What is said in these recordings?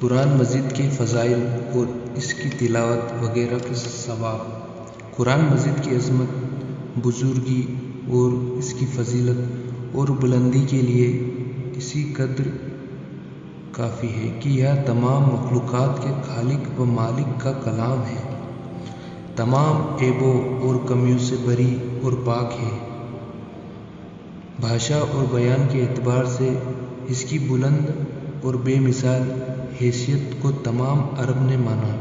قرآن مجید کے فضائل اور اس کی تلاوت وغیرہ کے ثواب۔ قرآن مجید کی عظمت، بزرگی اور اس کی فضیلت اور بلندی کے لیے اسی قدر کافی ہے کہ یہ تمام مخلوقات کے خالق و مالک کا کلام ہے، تمام عیبوں اور کمیوں سے بری اور پاک ہے۔ بھاشا اور بیان کے اعتبار سے اس کی بلند اور بے مثال حیثیت کو تمام عرب نے مانا۔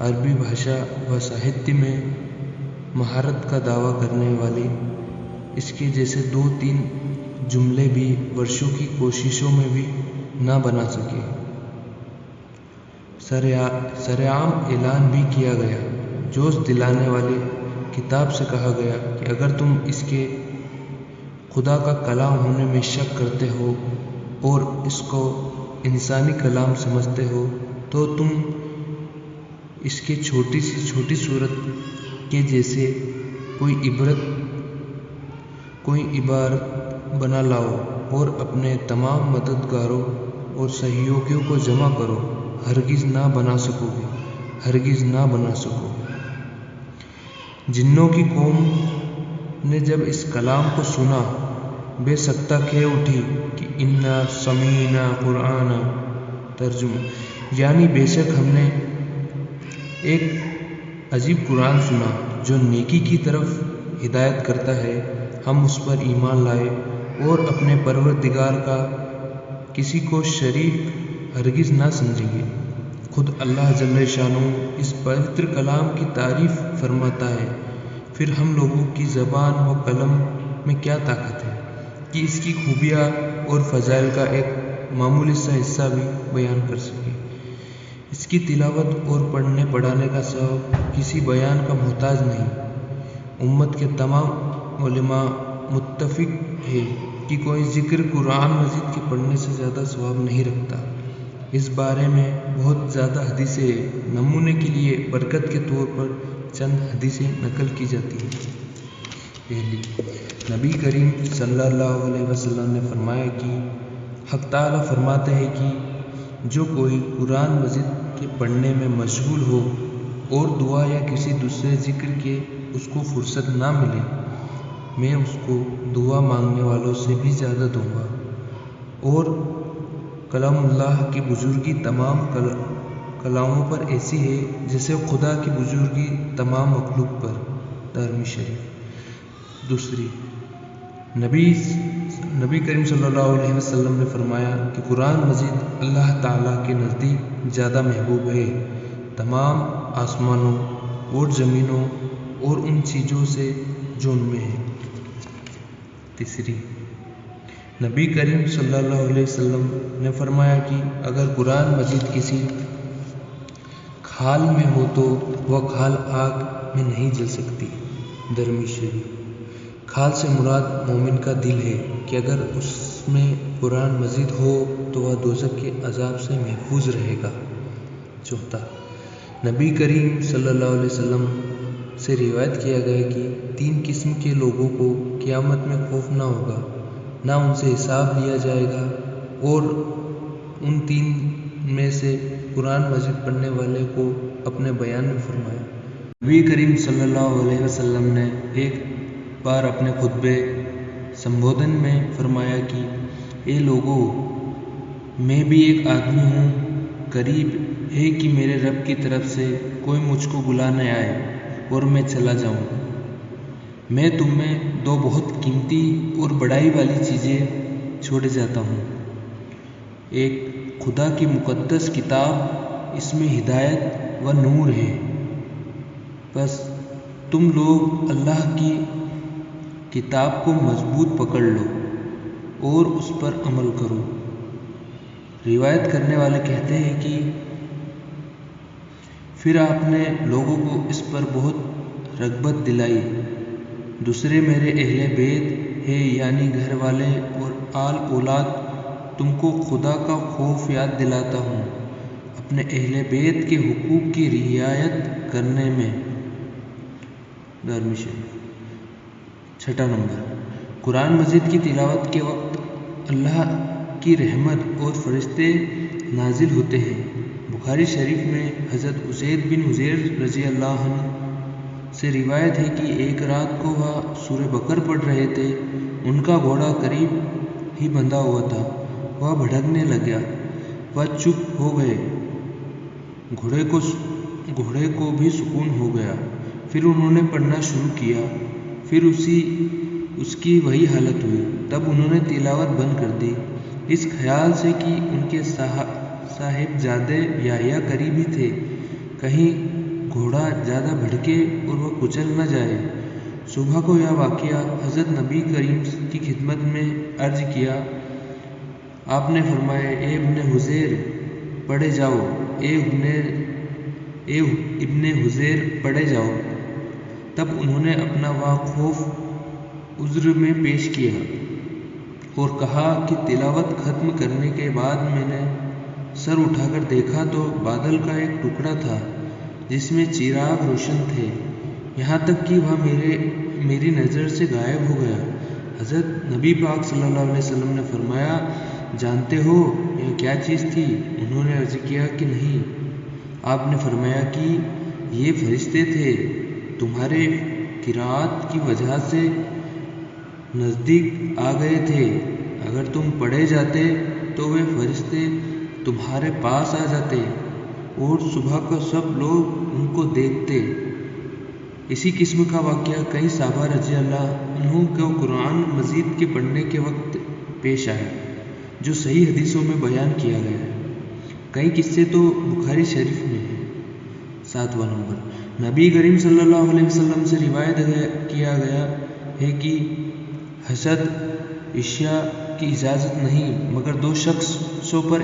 عربی بھاشا و ساہتیہ میں مہارت کا دعویٰ کرنے والے اس کے جیسے 2-3 جملے بھی برسوں کی کوششوں میں بھی نہ بنا سکے۔ سرعام اعلان بھی کیا گیا، جوش دلانے والے خطاب سے کہا گیا کہ اگر تم اس کے خدا کا کلام ہونے میں شک کرتے ہو اور اس کو انسانی کلام سمجھتے ہو تو تم اس کے چھوٹی سی چھوٹی صورت کے جیسے کوئی عبارت بنا لاؤ اور اپنے تمام مددگاروں اور سہیوگیوں کو جمع کرو، ہرگز نہ بنا سکو گے، ہرگز نہ بنا سکو گے۔ جنوں کی قوم نے جب اس کلام کو سنا، بے سکتہ کہہ اٹھی کہ انا سمعنا قرآن ترجمہ، یعنی بے شک ہم نے ایک عجیب قرآن سنا جو نیکی کی طرف ہدایت کرتا ہے، ہم اس پر ایمان لائے اور اپنے پروردگار کا کسی کو شریک ہرگز نہ سمجھیں گے۔ خود اللہ جل شانہ اس پوتر کلام کی تعریف فرماتا ہے، پھر ہم لوگوں کی زبان و قلم میں کیا طاقت ہے کہ اس کی خوبیاں اور فضائل کا ایک معمولی سا حصہ بھی بیان کر سکے۔ اس کی تلاوت اور پڑھنے پڑھانے کا ثواب کسی بیان کا محتاج نہیں۔ امت کے تمام علماء متفق ہیں کہ کوئی ذکر قرآن مجید کے پڑھنے سے زیادہ ثواب نہیں رکھتا۔ اس بارے میں بہت زیادہ حدیثیں ہیں۔ نمونے کے لیے برکت کے طور پر چند حدیثیں نقل کی جاتی ہیں۔ پہلی، نبی کریم صلی اللہ علیہ وسلم نے فرمایا کہ حق تعالیٰ فرماتے ہیں کہ جو کوئی قرآن مجید کے پڑھنے میں مشغول ہو اور دعا یا کسی دوسرے ذکر کے اس کو فرصت نہ ملے، میں اس کو دعا مانگنے والوں سے بھی زیادہ دوں گا۔ اور کلام اللہ کی بزرگی تمام کلاموں پر ایسی ہے جیسے خدا کی بزرگی تمام مخلوق پر۔ دارمی شریف۔ دوسری، نبی کریم صلی اللہ علیہ وسلم نے فرمایا کہ قرآن مجید اللہ تعالیٰ کے نزدیک زیادہ محبوب ہے تمام آسمانوں اور زمینوں اور ان چیزوں سے جو ان میں ہیں۔ تیسری، نبی کریم صلی اللہ علیہ وسلم نے فرمایا کہ اگر قرآن مجید کسی کھال میں ہو تو وہ کھال آگ میں نہیں جل سکتی۔ دارمی شریف۔ کھال سے مراد مومن کا دل ہے کہ اگر اس میں قرآن مجید ہو تو وہ دوزخ کے عذاب سے محفوظ رہے گا۔ چوتھا، نبی کریم صلی اللہ علیہ وسلم سے روایت کیا گیا کہ 3 قسم کے لوگوں کو قیامت میں خوف نہ ہوگا، نہ ان سے حساب لیا جائے گا، اور ان 3 میں سے قرآن مجید پڑھنے والے کو اپنے بیان میں فرمایا۔ نبی کریم صلی اللہ علیہ وسلم نے ایک بار اپنے خطبہ سمبودھن میں فرمایا کہ اے لوگو، میں بھی ایک آدمی ہوں، قریب ہے کہ میرے رب کی طرف سے کوئی مجھ کو بلانے آئے اور میں چلا جاؤں۔ میں تم میں 2 بہت قیمتی اور بڑائی والی چیزیں چھوڑے جاتا ہوں۔ ایک خدا کی مقدس کتاب، اس میں ہدایت و نور ہے، بس تم لوگ اللہ کی کتاب کو مضبوط پکڑ لو اور اس پر عمل کرو۔ روایت کرنے والے کہتے ہیں کہ پھر آپ نے لوگوں کو اس پر بہت رغبت دلائی۔ دوسرے میرے اہل بیت ہے، یعنی گھر والے اور آل اولاد، تم کو خدا کا خوف یاد دلاتا ہوں اپنے اہل بیت کے حقوق کی رعایت کرنے میں۔ دارمی شریف۔ چھٹا نمبر، قرآن مجید کی تلاوت کے وقت اللہ کی رحمت اور فرشتے نازل ہوتے ہیں۔ بخاری شریف میں حضرت اسید بن حضیر رضی اللہ عنہ سے روایت ہے کہ ایک رات کو وہ سورہ بقرہ پڑھ رہے تھے، ان کا گھوڑا قریب ہی بندھا ہوا تھا، وہ بھٹکنے لگا، وہ چپ ہو گئے، گھوڑے کو بھی سکون ہو گیا، پھر انہوں نے پڑھنا شروع کیا، پھر اس کی وہی حالت ہوئی، تب انہوں نے تلاوت بند کر دی، اس خیال سے کہ ان کے صاحبزادے یحییٰ قریب ہی تھے، کہیں گھوڑا زیادہ بھڑکے اور وہ کچل نہ جائے۔ صبح کو یہ واقعہ حضرت نبی کریم کی خدمت میں عرض کیا، آپ نے فرمایا، اے ابن حذیر پڑھے جاؤ، اے ابن حذیر پڑھے جاؤ۔ تب انہوں نے اپنا خوف عذر میں پیش کیا اور کہا کہ تلاوت ختم کرنے کے بعد میں نے سر اٹھا کر دیکھا تو بادل کا ایک ٹکڑا تھا جس میں چراغ روشن تھے، یہاں تک کہ وہ میری نظر سے غائب ہو گیا۔ حضرت نبی پاک صلی اللہ علیہ وسلم نے فرمایا، جانتے ہو یہ کیا چیز تھی؟ انہوں نے عرض کیا کہ نہیں۔ آپ نے فرمایا کہ یہ فرشتے تھے، تمہارے قرات کی وجہ سے نزدیک آ گئے تھے، اگر تم پڑھے جاتے تو وہ فرشتے تمہارے پاس آ جاتے اور صبح کو سب لوگ ان کو دیکھتے۔ اسی قسم کا واقعہ کئی صحابہ رضی اللہ عنہم کو قرآن مجید کے پڑھنے کے وقت پیش آیا، جو صحیح حدیثوں میں بیان کیا گیا ہے، کئی قصے تو بخاری شریف میں ہیں۔ 7واں نمبر، نبی کریم صلی اللہ علیہ وسلم سے روایت کیا گیا ہے کہ حسد اشیاء کی اجازت نہیں مگر دو شخصوں پر،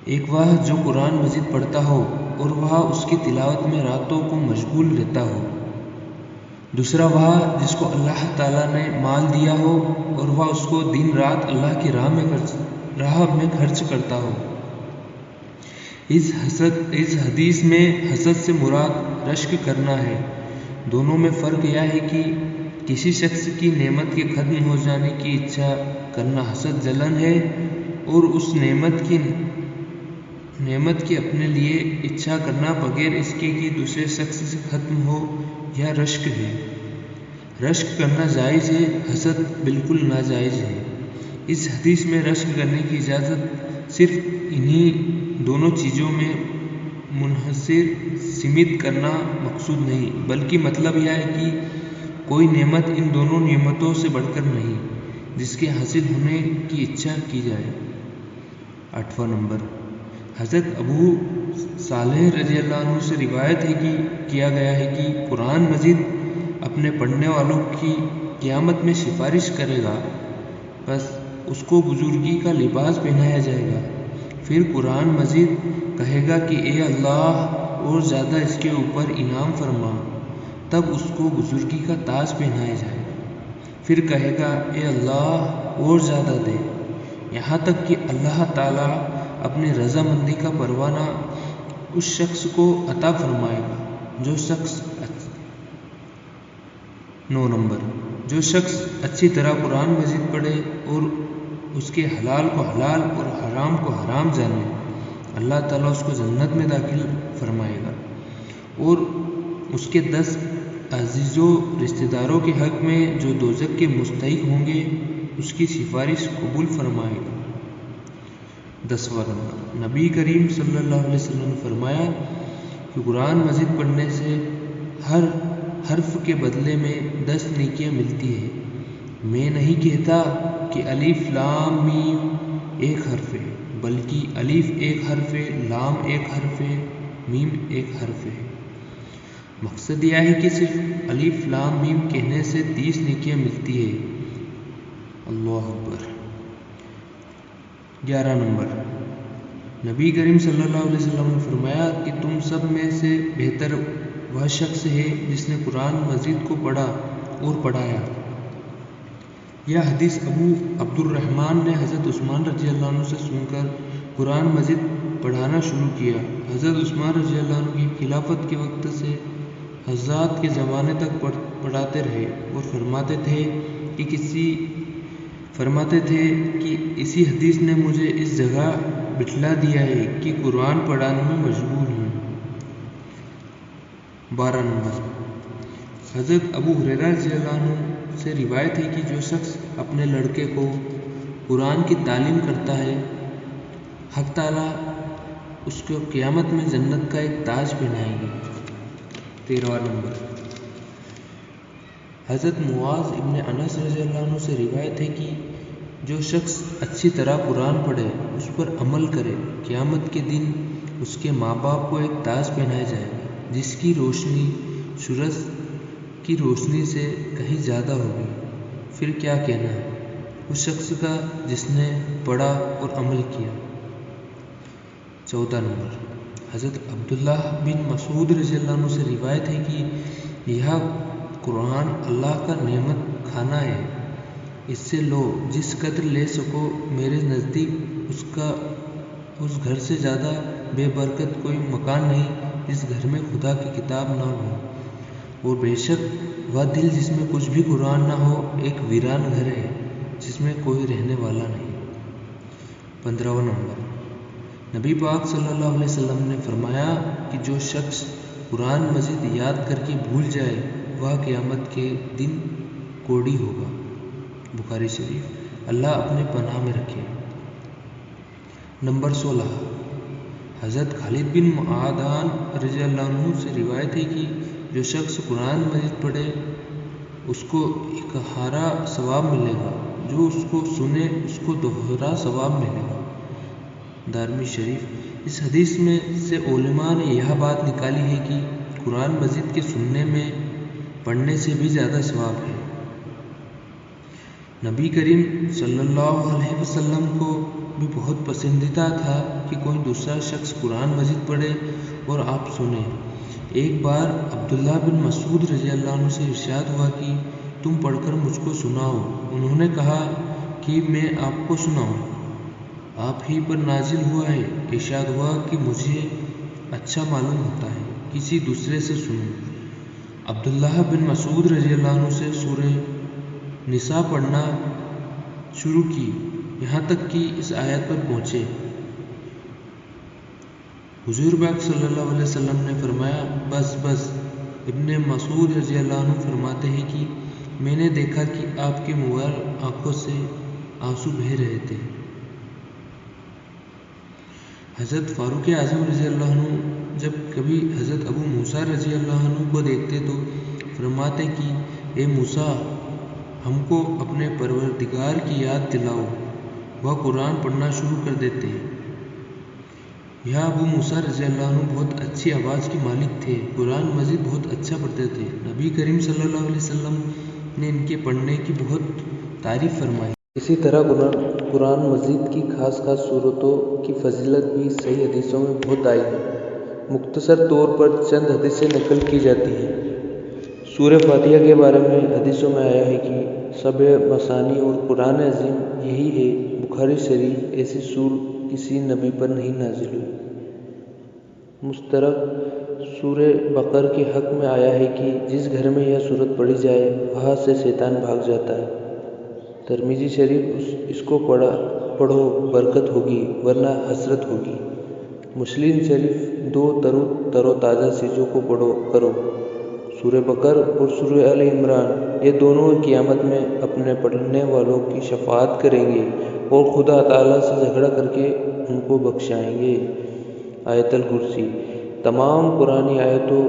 ایک وہ جو قرآن مجید پڑھتا ہو اور وہ اس کی تلاوت میں راتوں کو مشغول رہتا ہو، دوسرا وہ جس کو اللہ تعالیٰ نے مال دیا ہو اور وہ اس کو دن رات اللہ کی راہ میں خرچ کرتا ہو۔ اس حدیث میں حسد سے مراد رشک کرنا ہے۔ دونوں میں فرق یہ ہے کہ کسی شخص کی نعمت کے ختم ہو جانے کی اچھا کرنا حسد جلن ہے، اور اس نعمت کی اپنے لیے اچھا کرنا بغیر اس کے کہ دوسرے شخص سے ختم ہو یا رشک ہے۔ رشک کرنا جائز ہے، حسد بالکل ناجائز ہے۔ اس حدیث میں رشک کرنے کی اجازت صرف انہی دونوں چیزوں میں منحصر سمت کرنا مقصود نہیں، بلکہ مطلب یہ ہے کہ کوئی نعمت ان دونوں نعمتوں سے بڑھ کر نہیں جس کے حاصل ہونے کی اچھا کی جائے۔ 8واں نمبر، حضرت ابو صالح رضی اللہ عنہ سے روایت ہے کہ کیا گیا ہے کہ قرآن مجید اپنے پڑھنے والوں کی قیامت میں سفارش کرے گا، بس اس کو بزرگی کا لباس پہنایا جائے گا، پھر قرآن مجید کہے گا کہ اے اللہ اور زیادہ اس کے اوپر انعام فرما، تب اس کو بزرگی کا تاج پہنایا جائے گا، پھر کہے گا اے اللہ اور زیادہ دے، یہاں تک کہ اللہ تعالیٰ اپنی رضامندی کا پروانہ اس شخص کو عطا فرمائے گا جو شخص 9 نمبر، جو شخص اچھی طرح قرآن مجید پڑھے اور اس کے حلال کو حلال اور حرام کو حرام جانے، اللہ تعالیٰ اس کو جنت میں داخل فرمائے گا، اور اس کے 10 عزیز و رشتہ داروں کے حق میں جو دوزخ کے مستحق ہوں گے اس کی سفارش قبول فرمائے گا۔ 10واں نمبر، نبی کریم صلی اللہ علیہ وسلم نے فرمایا کہ قرآن مجید پڑھنے سے ہر حرف کے بدلے میں 10 نیکیاں ملتی ہیں۔ میں نہیں کہتا کہ الف لام میم ایک حرف ہے، بلکہ الف ایک حرف ہے، لام ایک حرف ہے، میم ایک حرف ہے۔ مقصد یہ ہے کہ صرف الف لام میم کہنے سے 30 نیکیاں ملتی ہیں۔ اللہ اکبر۔ 11 نمبر، نبی کریم صلی اللہ علیہ وسلم نے فرمایا کہ تم سب میں سے بہتر وہ شخص ہے جس نے قرآن مجید کو پڑھا اور پڑھایا۔ یہ حدیث ابو عبد الرحمن نے حضرت عثمان رضی اللہ عنہ سے سن کر قرآن مجید پڑھانا شروع کیا۔ حضرت عثمان رضی اللہ عنہ کی خلافت کے وقت سے حضرات کے زمانے تک پڑھاتے رہے اور فرماتے تھے کہ کسی فرماتے تھے کہ اسی حدیث نے مجھے اس جگہ بٹھلا دیا ہے کہ قرآن پڑھانے میں مشغول ہوں۔ 12 نمبر، حضرت ابو ہریرہ رضی اللہ عنہ سے روایت ہے کہ جو شخص اپنے لڑکے کو قرآن کی تعلیم کرتا ہے، حق تعالیٰ اس کو قیامت میں جنت کا ایک تاج پہنائیں گے۔ 13 نمبر، حضرت معاذ ابن انس رضی اللہ عنہ سے روایت ہے کہ جو شخص اچھی طرح قرآن پڑھے، اس پر عمل کرے، قیامت کے دن اس کے ماں باپ کو ایک تاج پہنایا جائے گا جس کی روشنی سورج کی روشنی سے کہیں زیادہ ہوگی۔ پھر کیا کہنا اس شخص کا جس نے پڑھا اور عمل کیا۔ 14 نمبر، حضرت عبداللہ بن مسعود رضی اللہ عنہ سے روایت ہے کہ یہ قرآن اللہ کا نعمت خانہ ہے، اس سے لو جس قدر لے سکو، میرے نزدیک اس گھر سے زیادہ بے برکت کوئی مکان نہیں جس گھر میں خدا کی کتاب نہ ہو، اور بے شک وہ دل جس میں کچھ بھی قرآن نہ ہو ایک ویران گھر ہے جس میں کوئی رہنے والا نہیں۔ 15 نمبر، نبی پاک صلی اللہ علیہ وسلم نے فرمایا کہ جو شخص قرآن مجید یاد کر کے بھول جائے وہ قیامت کے دن کوڑی ہوگا۔ بخاری شریف۔ اللہ اپنے پناہ میں رکھے۔ نمبر 16، حضرت خالد بن معدان رضی اللہ عنہ سے روایت ہے کہ جو شخص قرآن مجید پڑھے اس کو اکہارا ثواب ملے گا، جو اس کو سنے اس کو دوہرا ثواب ملے گا۔ دارمی شریف۔ اس حدیث میں سے علماء نے یہ بات نکالی ہے کہ قرآن مجید کے سننے میں پڑھنے سے بھی زیادہ ثواب ہے۔ نبی کریم صلی اللہ علیہ وسلم کو بھی بہت پسندیدہ تھا کہ کوئی دوسرا شخص قرآن مجید پڑھے اور آپ سنیں۔ ایک بار عبداللہ بن مسعود رضی اللہ عنہ سے ارشاد ہوا کہ تم پڑھ کر مجھ کو سناؤ۔ انہوں نے کہا کہ میں آپ کو سناؤں، آپ ہی پر نازل ہوا ہے۔ ارشاد ہوا کہ مجھے اچھا معلوم ہوتا ہے کسی دوسرے سے سنوں۔ عبداللہ بن مسعود رضی اللہ عنہ سے سورہ نساء پڑھنا شروع کی یہاں تک کہ اس آیت پر پہنچے۔ حضور پاک صلی اللہ علیہ وسلم نے فرمایا بس بس۔ ابن مسعود رضی اللہ عنہ فرماتے ہیں کہ میں نے دیکھا کہ آپ کے مبارک آنکھوں سے آنسو بہہ رہے تھے۔ حضرت فاروق اعظم رضی اللہ عنہ جب کبھی حضرت ابو موسیٰ رضی اللہ عنہ کو دیکھتے تو فرماتے کہ اے موسیٰ، ہم کو اپنے پروردگار کی یاد دلاؤ۔ وہ قرآن پڑھنا شروع کر دیتے۔ ابو موسیٰ رضی اللہ عنہ بہت اچھی آواز کے مالک تھے، قرآن مجید بہت اچھا پڑھتے تھے۔ نبی کریم صلی اللہ علیہ وسلم نے ان کے پڑھنے کی بہت تعریف فرمائی۔ اسی طرح قرآن مجید کی خاص صورتوں کی فضیلت بھی صحیح حدیثوں میں بہت آئی ہے۔ مختصر طور پر چند حدیثیں نقل کی جاتی ہیں۔ سورہ فاتحہ کے بارے میں حدیثوں میں آیا ہے کہ سبع مثانی اور قرآن عظیم یہی ہے۔ بخاری شریف۔ ایسی سور کسی نبی پر نہیں نازل ہوئی۔ مسترق سورہ بقرہ کے حق میں آیا ہے کہ جس گھر میں یہ سورت پڑھی جائے وہاں سے شیطان بھاگ جاتا ہے۔ ترمذی شریف۔ اس کو پڑھو برکت ہوگی ورنہ حسرت ہوگی۔ مسلم شریف۔ دو تر و تازہ چیزوں کو کرو، سورہ بقرہ اور سورہ آل عمران، یہ دونوں قیامت میں اپنے پڑھنے والوں کی شفاعت کریں گے اور خدا تعالیٰ سے جھگڑا کر کے ان کو بخشائیں گے۔ آیت الکرسی تمام قرآنی آیتوں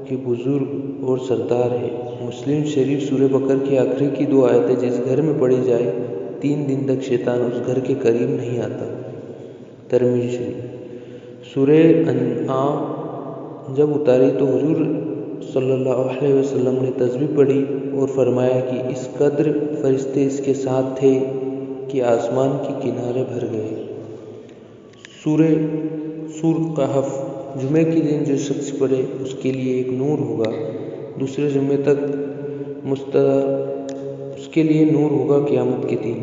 کے بزرگ اور سردار ہے۔ مسلم شریف۔ سورہ بقرہ کی آخری کی 2 آیتیں جس گھر میں پڑھی جائے 3 دن تک شیطان اس گھر کے قریب نہیں آتا۔ ترمذی شریف۔ سورہ انعام جب اتاری تو حضور صلی اللہ علیہ وسلم نے تسبیح پڑھی اور فرمایا کہ اس قدر فرشتے اس کے ساتھ تھے کہ آسمان کے کنارے بھر گئے۔ سورہ کہف۔ جمعے کے دن جو شخص پڑھے اس کے لیے ایک نور ہوگا، دوسرے جمعے تک اس کے لیے نور ہوگا قیامت کے دن۔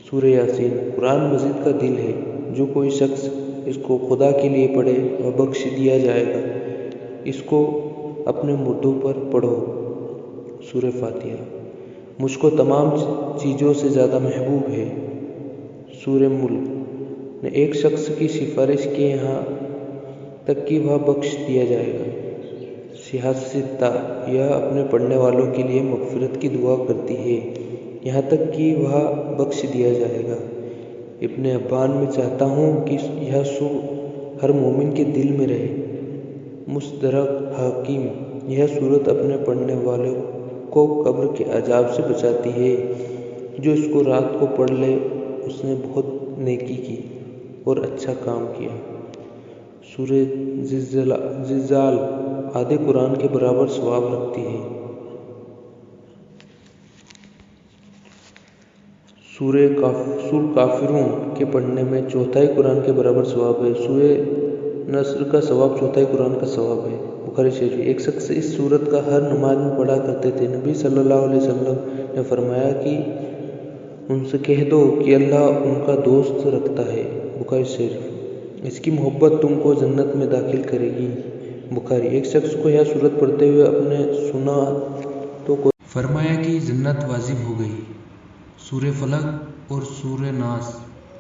سورہ یاسین قرآن مجید کا دل ہے، جو کوئی شخص اس کو خدا کے لیے پڑھے وہ بخش دیا جائے گا۔ اس کو اپنے مردوں پر پڑھو۔ سورہ فاتحہ۔ مجھ کو تمام چیزوں سے زیادہ محبوب ہے۔ سورہ ملک نے ایک شخص کی سفارش کی یہاں تک کہ وہ بخش دیا جائے گا۔ سیاستہ یہ اپنے پڑھنے والوں کے لیے مغفرت کی دعا کرتی ہے یہاں تک کہ وہ بخش دیا جائے گا۔ ابن ابان میں چاہتا ہوں کہ یہ سورہ ہر مومن کے دل میں رہے۔ مستدرک حاکم یہ سورت اپنے پڑھنے والوں کو قبر کے عذاب سے بچاتی ہے۔ جو اس کو رات کو پڑھ لے اس نے بہت نیکی کی اور اچھا کام کیا۔ سورہ زلزال آدھے قرآن کے برابر ثواب رکھتی ہے۔ سورہ کافرون کے پڑھنے میں چوتھائی قرآن کے برابر ثواب ہے۔ سورہ نصر کا ثواب چوتھائی قرآن کا ثواب ہے۔ بخاری شریف۔ ایک شخص اس سورت کا ہر نماز میں پڑھا کرتے تھے۔ نبی صلی اللہ علیہ وسلم نے فرمایا کہ ان سے کہہ دو کہ اللہ ان کا دوست رکھتا ہے۔ بخاری شریف۔ اس کی محبت تم کو جنت میں داخل کرے گی۔ بخاری۔ ایک شخص کو یہ سورت پڑھتے ہوئے اپنے سنا تو فرمایا کہ جنت واجب ہو گئی۔ سورہ فلق اور سورہ ناس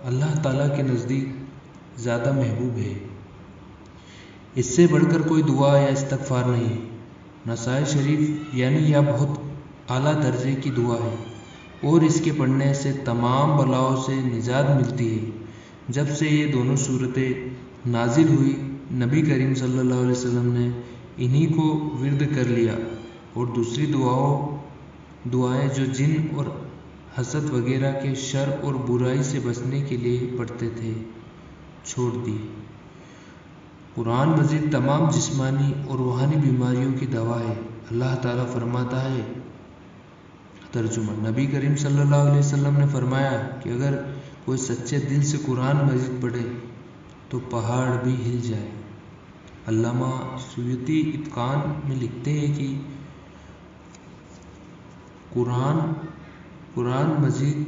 اللہ تعالیٰ کے نزدیک زیادہ محبوب ہے۔ اس سے بڑھ کر کوئی دعا یا استغفار نہیں۔ نسائی شریف یعنی یہ بہت اعلیٰ درجے کی دعا ہے اور اس کے پڑھنے سے تمام بلاؤں سے نجات ملتی ہے۔ جب سے یہ دونوں سورتیں نازل ہوئی نبی کریم صلی اللہ علیہ وسلم نے انہی کو ورد کر لیا اور دوسری دعائیں جو جن اور حسد وغیرہ کے شر اور برائی سے بچنے کے لیے پڑھتے تھے چھوڑ دی۔ قرآن مجید تمام جسمانی اور روحانی بیماریوں کی دوا ہے۔ اللہ تعالیٰ فرماتا ہے ترجمہ نبی کریم صلی اللہ علیہ وسلم نے فرمایا کہ اگر کوئی سچے دل سے قرآن مجید پڑھے تو پہاڑ بھی ہل جائے۔ علامہ سیوطی اتقان میں لکھتے ہیں کہ قرآن مجید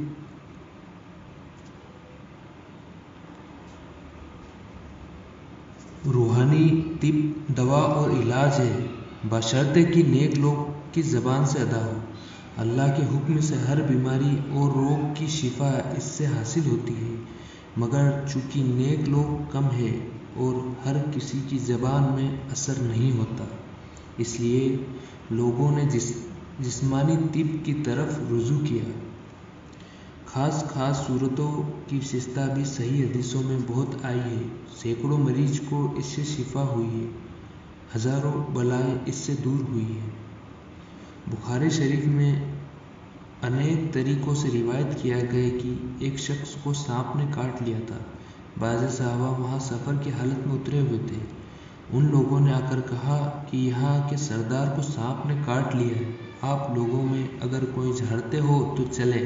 روحانی طب دوا اور علاج ہے بشرطے کہ نیک لوگ کی زبان سے ادا ہو۔ اللہ کے حکم سے ہر بیماری اور روگ کی شفا اس سے حاصل ہوتی ہے، مگر چونکہ نیک لوگ کم ہیں اور ہر کسی کی زبان میں اثر نہیں ہوتا، اس لیے لوگوں نے جسمانی طب کی طرف رجوع کیا۔ خاص صورتوں کی وصیت بھی صحیح حدیثوں میں بہت آئی ہے۔ سینکڑوں مریض کو اس سے شفا ہوئی ہے، ہزاروں بلائیں اس سے دور ہوئی ہیں۔ بخاری شریف میں انیک طریقوں سے روایت کیا گیا کہ ایک شخص کو سانپ نے کاٹ لیا تھا۔ بعض صحابہ وہاں سفر کی حالت میں اترے ہوئے تھے۔ ان لوگوں نے آ کر کہا کہ یہاں کے سردار کو سانپ نے کاٹ لیا ہے، آپ لوگوں میں اگر کوئی جھاڑتے ہو تو چلے۔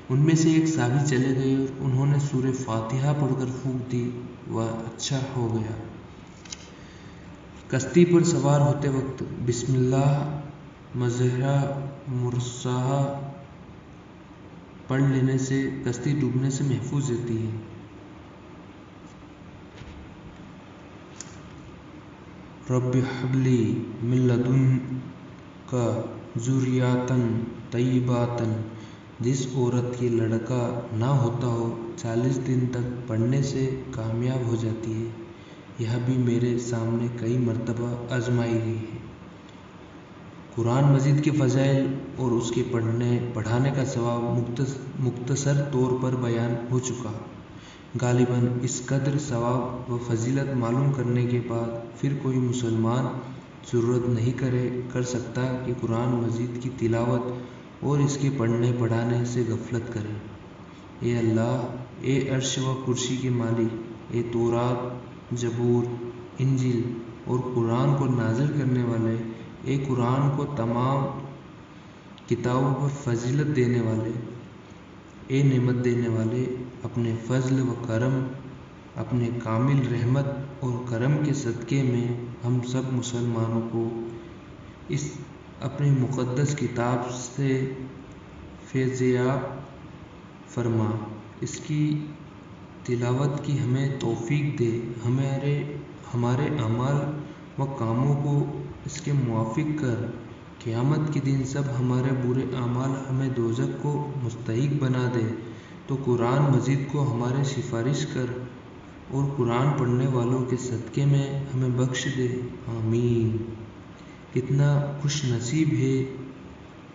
ان میں سے ایک صحابی چلے گئے اور انہوں نے سورہ فاتحہ پڑھ کر پھونک دی، وہ اچھا ہو گیا۔ کشتی پر سوار ہوتے وقت بسم اللہ مجریہا مرساہا پڑھ لینے سے کشتی ڈوبنے سے محفوظ رہتی ہے۔ رب ہب لی من لدنک ذریۃ طیبۃ، جس عورت کی لڑکا نہ ہوتا ہو 40 دن تک پڑھنے سے کامیاب ہو جاتی ہے۔ یہ بھی میرے سامنے کئی مرتبہ آزمائی گئی ہے۔ قرآن مجید کے فضائل اور اس کے پڑھانے کا ثواب مختصر طور پر بیان ہو چکا۔ غالباً اس قدر ثواب و فضیلت معلوم کرنے کے بعد پھر کوئی مسلمان ضرورت نہیں کر سکتا کہ قرآن مجید کی تلاوت اور اس کے پڑھنے پڑھانے سے غفلت کرے۔ اے اللہ، اے عرش و کرسی کے مالک، اے تورات، زبور، انجیل اور قرآن کو نازل کرنے والے، اے قرآن کو تمام کتابوں پر فضیلت دینے والے، اے نعمت دینے والے، اپنے فضل و کرم، اپنے کامل رحمت اور کرم کے صدقے میں ہم سب مسلمانوں کو اس اپنی مقدس کتاب سے فیضیاب فرما، اس کی تلاوت کی ہمیں توفیق دے، ہمارے اعمال و کاموں کو اس کے موافق کر قیامت کے دن سب ہمارے برے اعمال ہمیں دوزخ کو مستحق بنا دے تو قرآن مجید کو ہمارے سفارش کر اور قرآن پڑھنے والوں کے صدقے میں ہمیں بخش دے، آمین۔ کتنا خوش نصیب ہے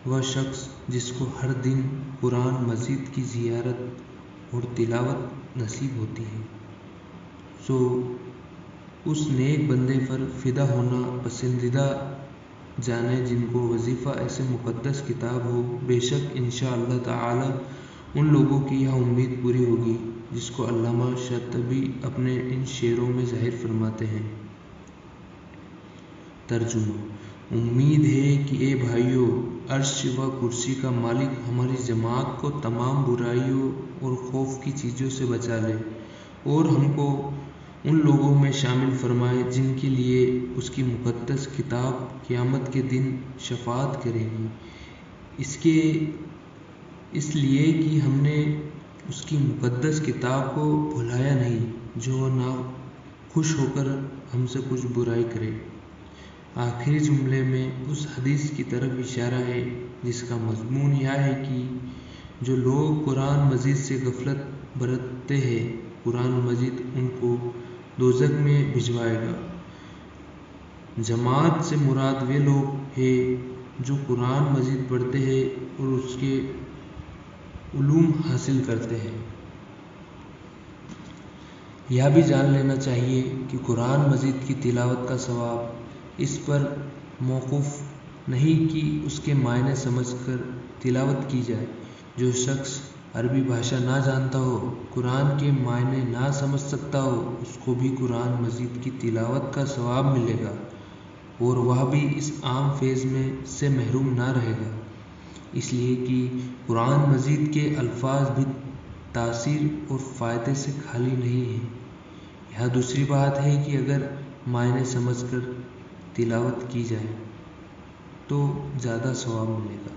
وہ شخص جس کو ہر دن قرآن مجید کی زیارت اور تلاوت نصیب ہوتی ہے۔ سو اس نیک بندے پر فدا ہونا پسندیدہ جانے جن کو وظیفہ ایسے مقدس کتاب ہو۔ بے شک انشاءاللہ تعالی ان لوگوں کی یہ امید پوری ہوگی جس کو علامہ شاطبی اپنے ان شعروں میں ظاہر فرماتے ہیں۔ ترجمہ: امید ہے کہ اے بھائیو، عرش و کرسی کا مالک ہماری جماعت کو تمام برائیوں اور خوف کی چیزوں سے بچا لے اور ہم کو ان لوگوں میں شامل فرمائے جن کے لیے اس کی مقدس کتاب قیامت کے دن شفاعت کرے گی، اس لیے کہ ہم نے اس کی مقدس کتاب کو بھلایا نہیں جو وہ ناخوش ہو کر ہم سے کچھ برائی کرے۔ آخری جملے میں اس حدیث کی طرف اشارہ ہے جس کا مضمون یہ ہے کہ جو لوگ قرآن مجید سے غفلت برتتے ہیں قرآن مجید ان کو دوزخ میں بھجوائے گا۔ جماعت سے مراد وہ لوگ ہیں جو قرآن مجید پڑھتے ہیں اور اس کے علوم حاصل کرتے ہیں۔ یہ بھی جان لینا چاہیے کہ قرآن مجید کی تلاوت کا ثواب اس پر موقوف نہیں کہ اس کے معنی سمجھ کر تلاوت کی جائے۔ جو شخص عربی بھاشا نہ جانتا ہو، قرآن کے معنی نہ سمجھ سکتا ہو، اس کو بھی قرآن مجید کی تلاوت کا ثواب ملے گا اور وہ بھی اس عام فیض میں سے محروم نہ رہے گا، اس لیے کہ قرآن مجید کے الفاظ بھی تاثیر اور فائدے سے خالی نہیں ہیں۔ یہاں دوسری بات ہے کہ اگر معنی سمجھ کر تلاوت کی جائے تو زیادہ ثواب ملے گا۔